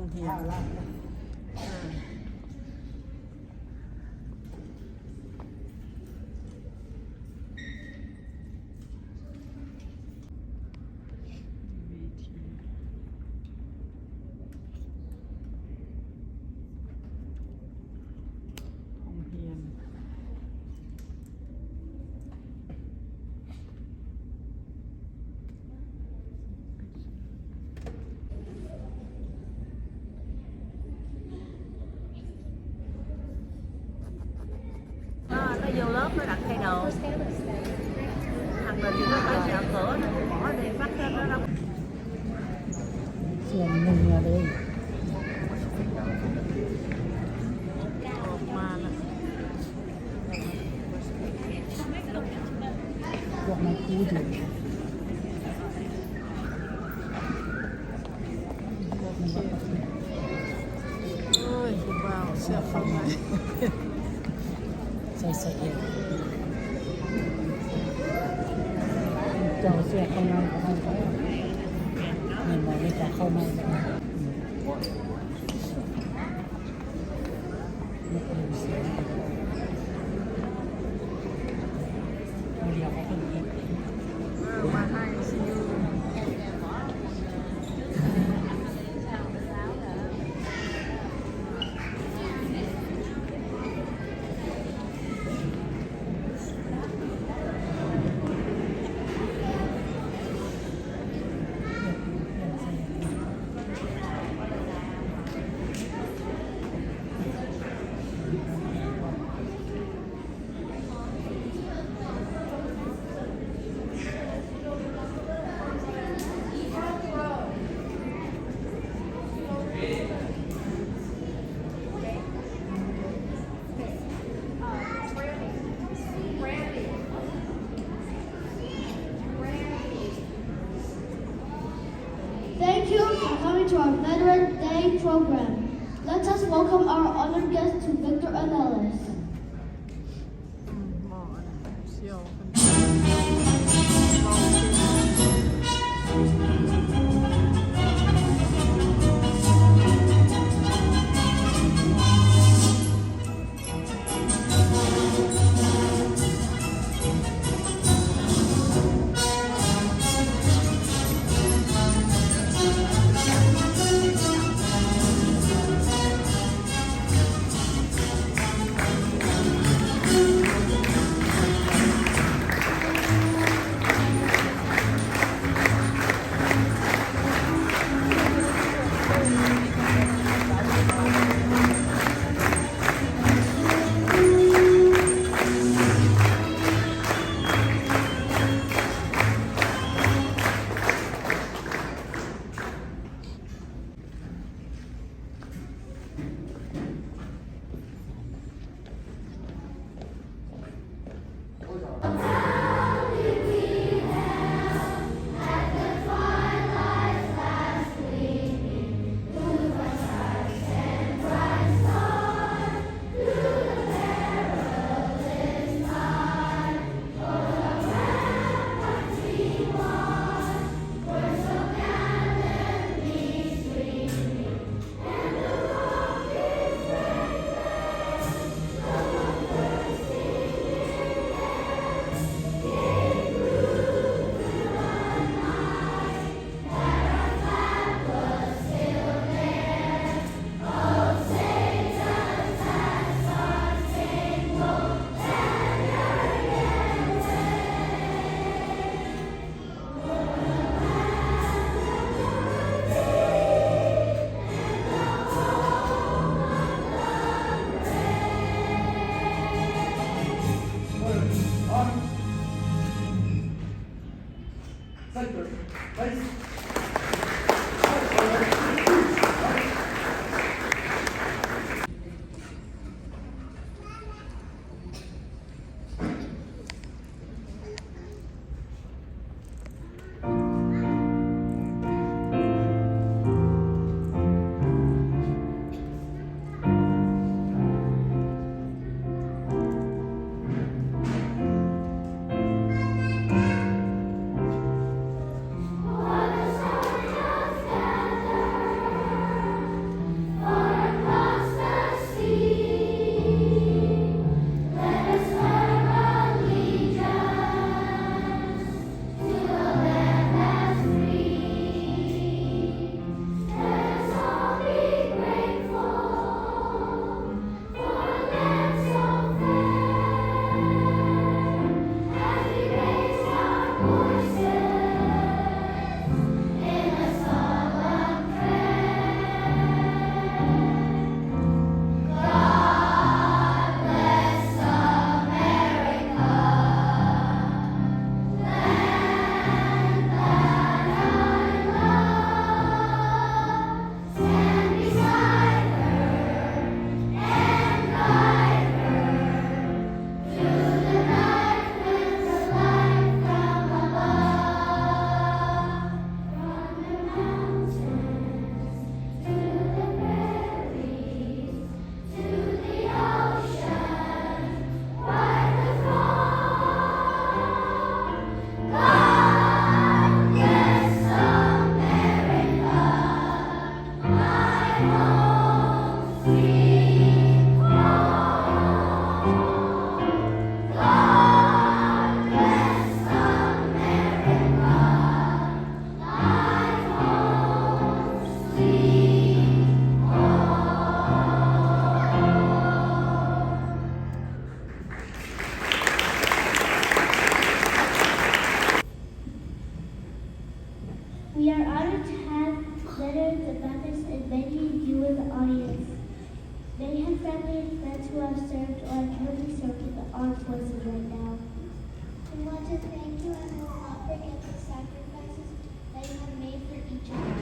งเฮียนnó vô lớp nó đặt thay đồ thằng mình thì nó tới chợ cửa nó bỏ đi bắt nó đâu ส่วนหนึ่งเลยออกมาแล้วพวกมันคูอยู่โอ้ยคุณบ่าวเสื้อเข้ามาใส่เองเจ้าเสื้อเข้ามาเข้ามาเงินมาไม่จะเข้ามาไม่เคยเสียเดียวเขาเป็นอีกมาให้ซิวThank you for coming to our Veteran Day program. Let us welcome our honored guest to Victor and Ellis. หมอเชี่ยว Orange has veterans and members and many of you in the audience. Many have family and friends who have served or are currently serving the armed forces right now. We want to thank you and will not forget the sacrifices that you have made for each other.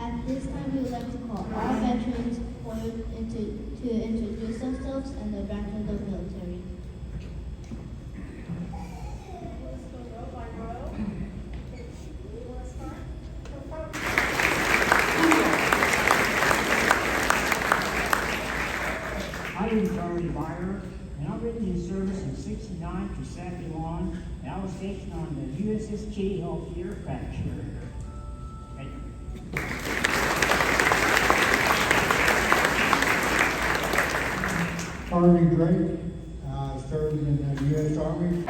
At this time, we would like to call all veterans forward to introduce themselves and the rank of the military. My name is Artie Meyer, and I've been in service from 69 to 71, and I was stationed on the USS J-Hill aircraft carrier. Thank you. Harvey Drake, served in the U.S. Army.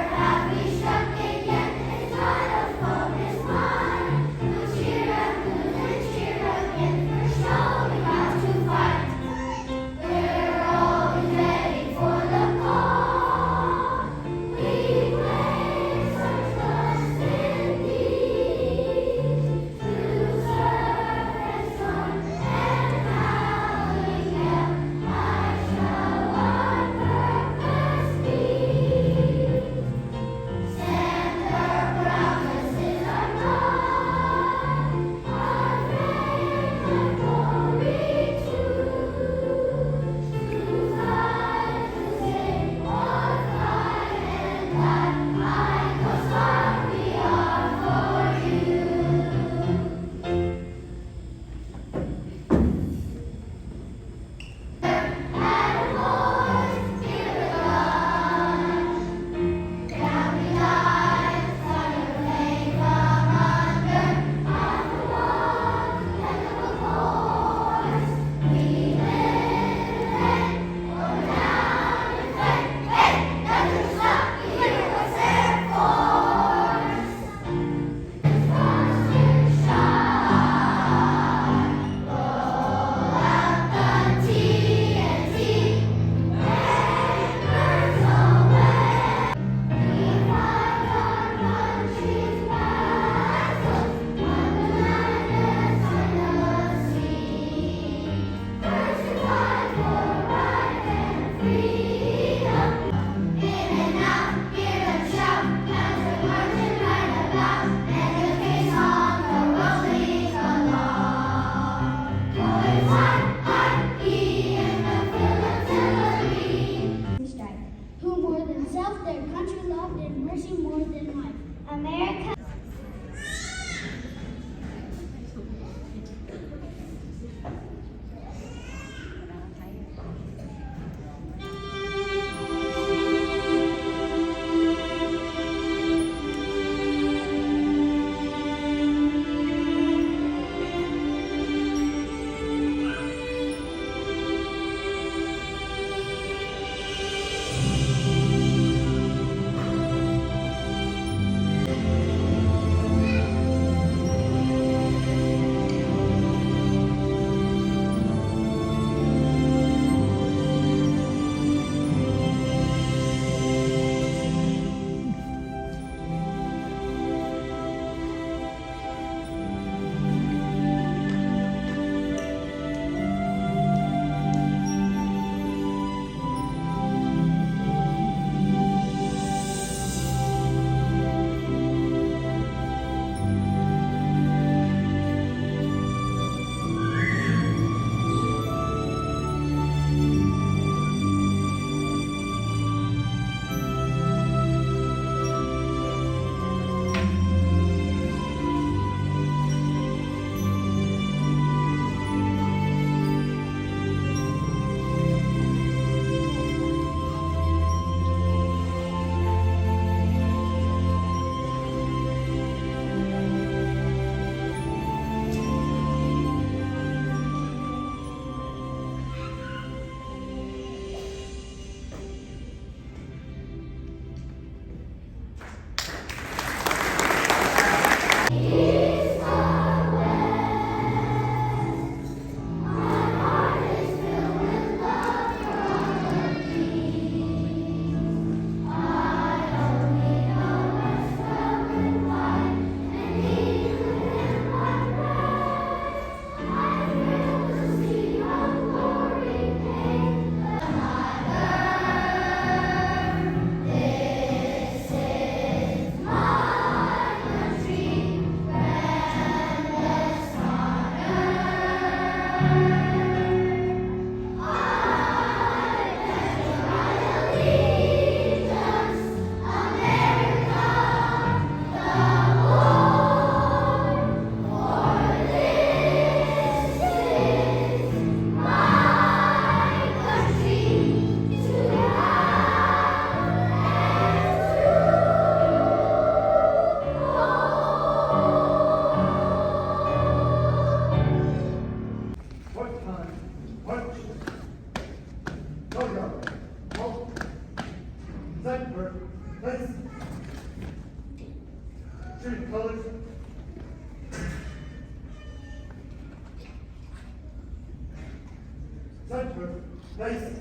Touchwood, place.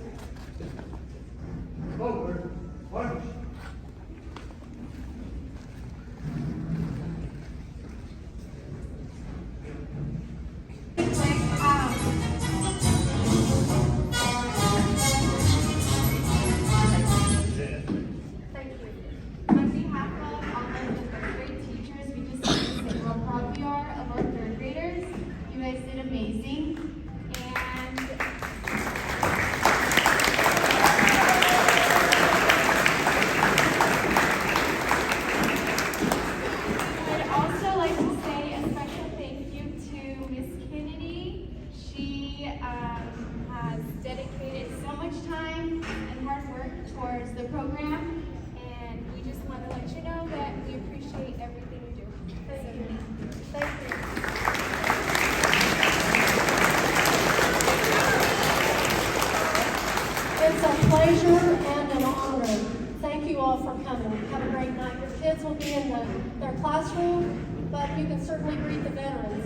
Forward, punch. Thank you. On behalf of all of the third grade teachers, we just want to say how proud we are of our third graders. You guys did amazing. And I'd also like to say a special thank you to Miss Kennedy. She has dedicated so much time and hard work towards the program, and we just want to let you know that we appreciate everything you do. Thank you. Thank you. It's a pleasure and an honor. Thank you all for coming. Have a great night. Your kids will be in their classroom, but you can certainly greet the veterans.